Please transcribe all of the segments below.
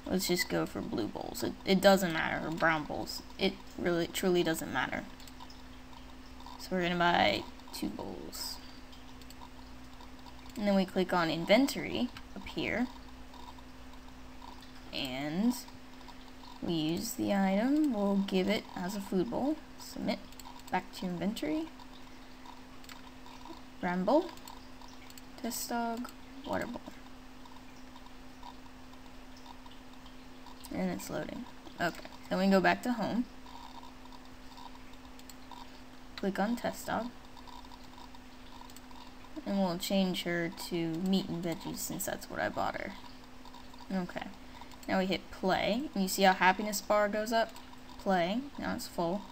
Let's just go for blue bowls. It doesn't matter, or brown bowls. It really, truly doesn't matter. So we're gonna buy 2 bowls. And then we click on inventory up here. And we use the item, we'll give it as a food bowl. Submit, back to inventory. Ramble, test dog, water bowl. And it's loading. Okay, then we go back to home. Click on test dog. And we'll change her to meat and veggies since that's what I bought her. Okay, now we hit play. And you see how happiness bar goes up? Play, now it's full.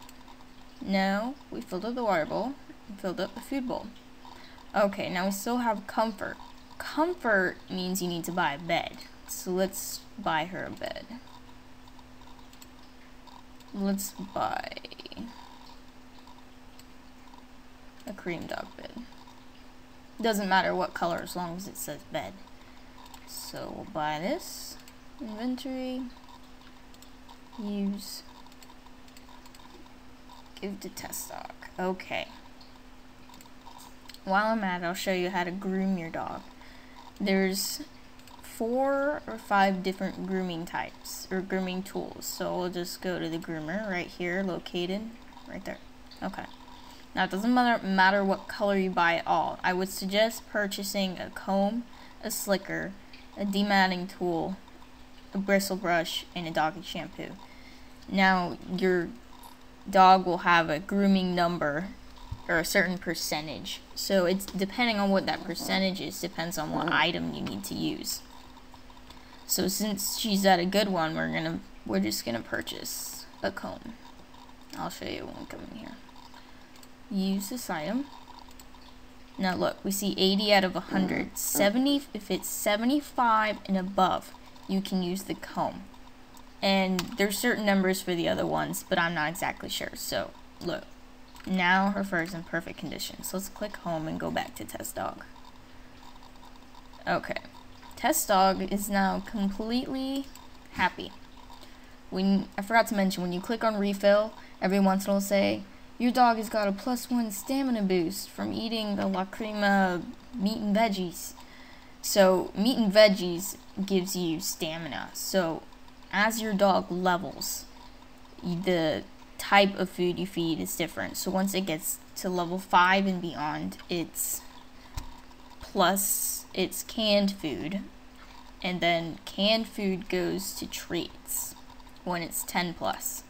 Now we filled up the water bowl and filled up the food bowl. Okay, now we still have comfort. Comfort means you need to buy a bed. So let's buy her a bed. Let's buy a cream dog bed. Doesn't matter what color as long as it says bed. So we'll buy this. Inventory. Use. Give to test dog. Okay. While I'm at it, I'll show you how to groom your dog. There's 4 or 5 different grooming types or grooming tools. So we'll just go to the groomer right here, located right there. Okay. Now it doesn't matter what color you buy at all. I would suggest purchasing a comb, a slicker, a dematting tool, a bristle brush, and a doggy shampoo. Now your dog will have a grooming number or a certain percentage. So it's depending on what that percentage is, depends on what item you need to use. So since she's at a good one, we're just gonna purchase a comb. I'll show you when we come in here. Use this item. Now look, we see 80 out of 100. 70, if it's 75 and above, you can use the comb. And there's certain numbers for the other ones, but I'm not exactly sure. So look, now her fur is in perfect condition. So let's click home and go back to test dog. Okay, test dog is now completely happy. I forgot to mention, when you click on refill, every once in a while it'll say, your dog has got a +1 stamina boost from eating the La Crema meat and veggies. So meat and veggies gives you stamina. So as your dog levels, the type of food you feed is different. So once it gets to level 5 and beyond, it's canned food. And then canned food goes to treats when it's 10+.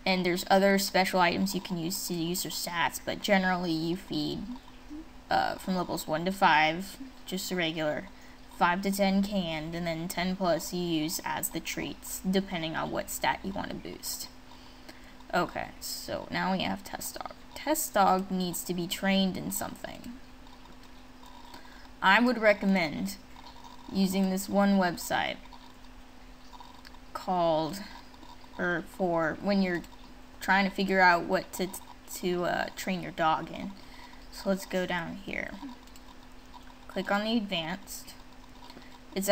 And there's other special items you can use to use your stats, but generally you feed from levels 1 to 5, just a regular, 5 to 10 canned, and then 10+ you use as the treats, depending on what stat you want to boost. Okay, so now we have test dog. Test dog needs to be trained in something. I would recommend using this one website called, or for when you're trying to figure out what to train your dog in. So let's go down here. Click on the advanced. It's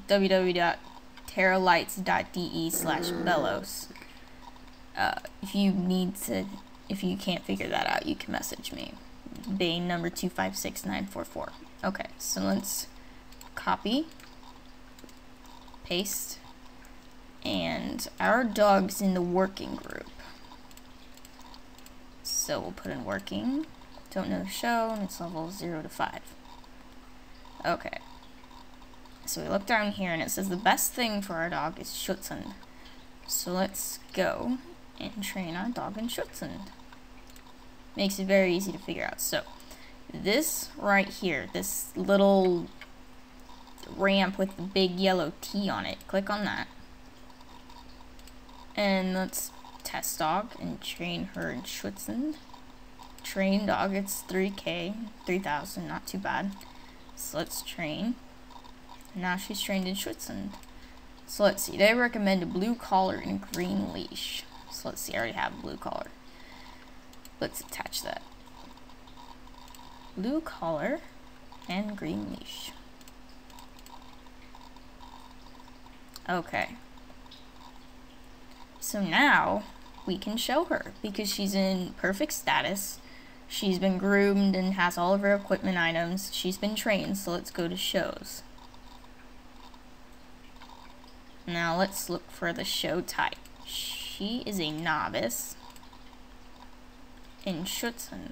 www.terralights.de/bellows. If you can't figure that out, you can message me. Bane number 256944. Okay, so let's copy, paste, and our dog's in the working group. So we'll put in working. Don't know the show, and it's level 0 to 5. Okay. So we look down here, and it says the best thing for our dog is Schutzhund. So let's go and train our dog in Schutzhund. Makes it very easy to figure out. So this right here, this little ramp with the big yellow T on it, click on that. And let's test dog and train her in Schutzhund. Train dog, it's 3,000, not too bad. So let's train. Now she's trained in Schutzhund. So let's see, they recommend a blue collar and a green leash. So let's see, I already have a blue collar. Let's attach that. Blue collar and green leash. Okay. So now we can show her because she's in perfect status. She's been groomed and has all of her equipment items. She's been trained, so let's go to shows. Now let's look for the show type. She is a novice in Schützen.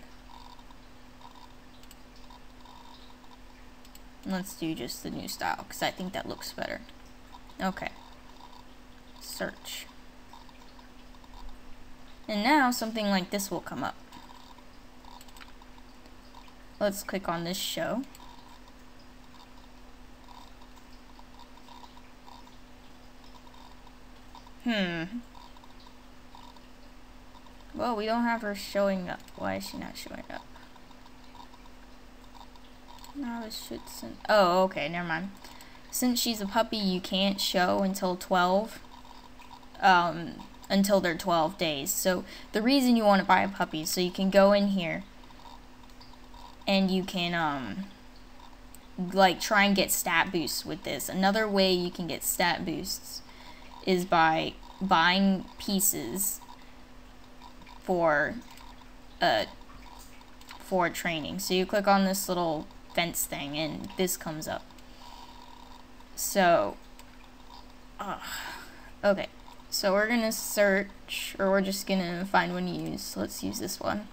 Let's do just the new style because I think that looks better. Okay. Search. And now something like this will come up. Let's click on this show. Well, we don't have her showing up. Why is she not showing up? No, it should send. Oh, okay, never mind. Since she's a puppy, you can't show until 12. Until they're 12 days. So the reason you want to buy a puppy is so you can go in here and you can like try and get stat boosts with this. Another way you can get stat boosts is by buying pieces for training. So you click on this little fence thing and this comes up. So okay, so we're gonna search, or we're just gonna find one to use. So let's use this one.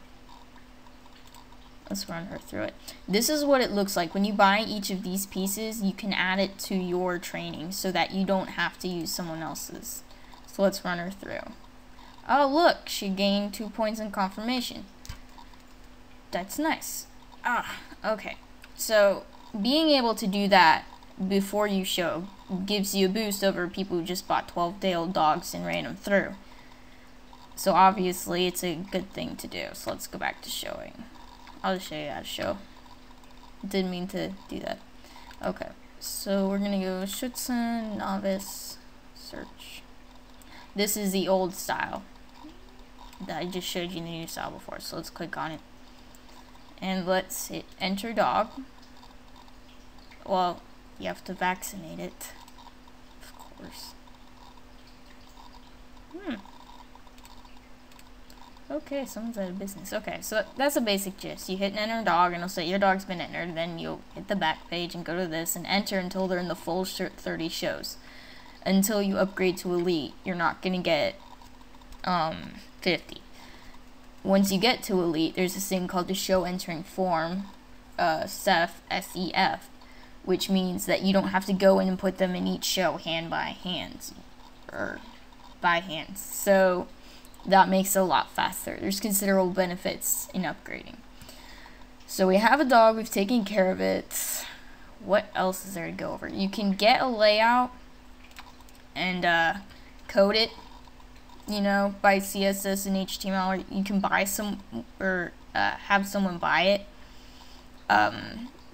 Let's run her through it. This is what it looks like. When you buy each of these pieces, you can add it to your training so that you don't have to use someone else's. So let's run her through. Oh look, she gained 2 points in confirmation. That's nice. Okay. So being able to do that before you show gives you a boost over people who just bought 12-day-old dogs and ran them through. So obviously it's a good thing to do. So let's go back to showing. I'll just show you how to show. Didn't mean to do that. Okay, so we're gonna go Schützen, novice, search. This is the old style that I just showed you the new style before. So let's click on it. And let's hit enter dog. Well, you have to vaccinate it, of course. Okay, someone's out of business. Okay, so that's a basic gist. You hit enter dog and it'll say your dog's been entered. Then you'll hit the back page and go to this and enter until they're in the full 30 shows. Until you upgrade to elite, you're not gonna get 50. Once you get to elite, there's this thing called the show entering form, SEF, S-E-F, which means that you don't have to go in and put them in each show hand by hand, or by hand. So that makes it a lot faster. There's considerable benefits in upgrading. So we have a dog, we've taken care of it. What else is there to go over? You can get a layout and code it, you know, by CSS and HTML, or you can buy some, or have someone buy it.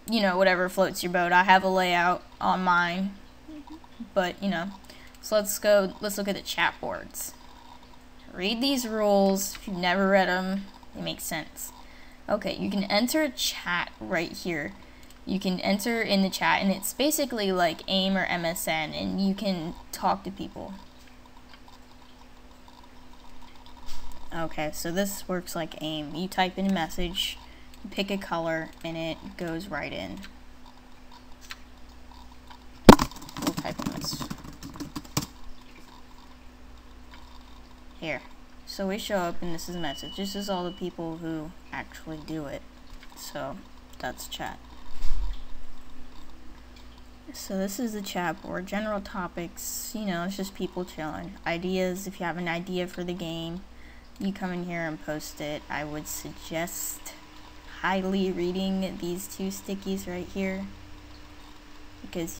You know, whatever floats your boat. I have a layout on mine, but you know. So let's look at the chat boards. Read these rules. If you've never read them, they make sense. Okay, you can enter a chat right here. You can enter in the chat, and it's basically like AIM or MSN, and you can talk to people. Okay, so this works like AIM. You type in a message, you pick a color, and it goes right in. We'll type in this. Here. So we show up, and this is a message. This is all the people who actually do it. So that's chat. So this is the chat board. General topics, you know, it's just people chilling. Ideas, if you have an idea for the game, you come in here and post it. I would suggest highly reading these two stickies right here, because